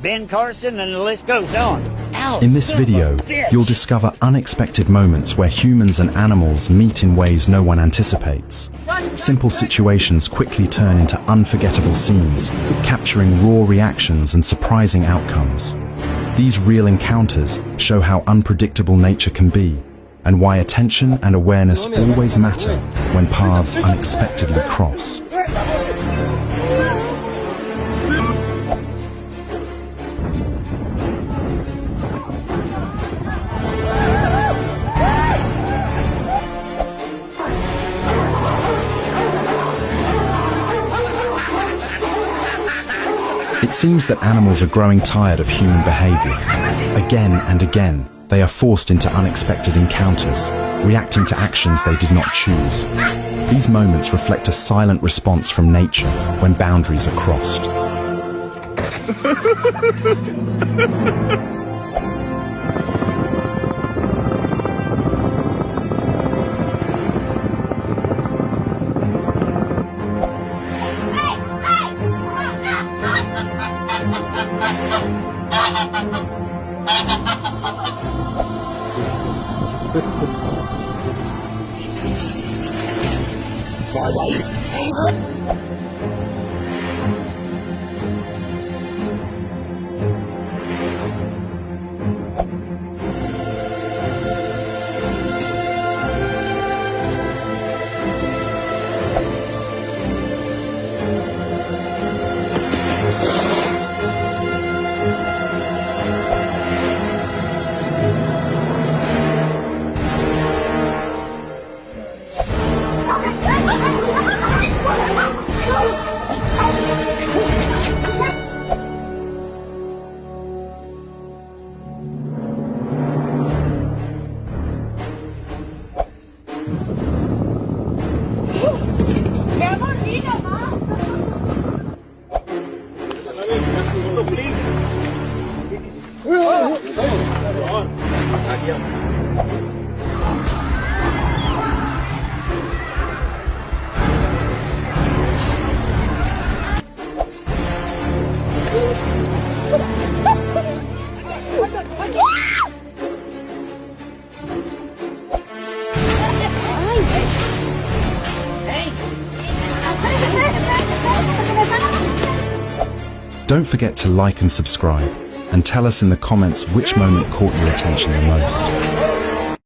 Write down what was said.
Ben Carson, and the list goes on. In this video, you'll discover unexpected moments where humans and animals meet in ways no one anticipates. Simple situations quickly turn into unforgettable scenes, capturing raw reactions and surprising outcomes. These real encounters show how unpredictable nature can be, and why attention and awareness always matter when paths unexpectedly cross. It seems that animals are growing tired of human behavior. Again and again, they are forced into unexpected encounters, reacting to actions they did not choose. These moments reflect a silent response from nature when boundaries are crossed. Don't forget to like and subscribe, and tell us in the comments which moment caught your attention the most.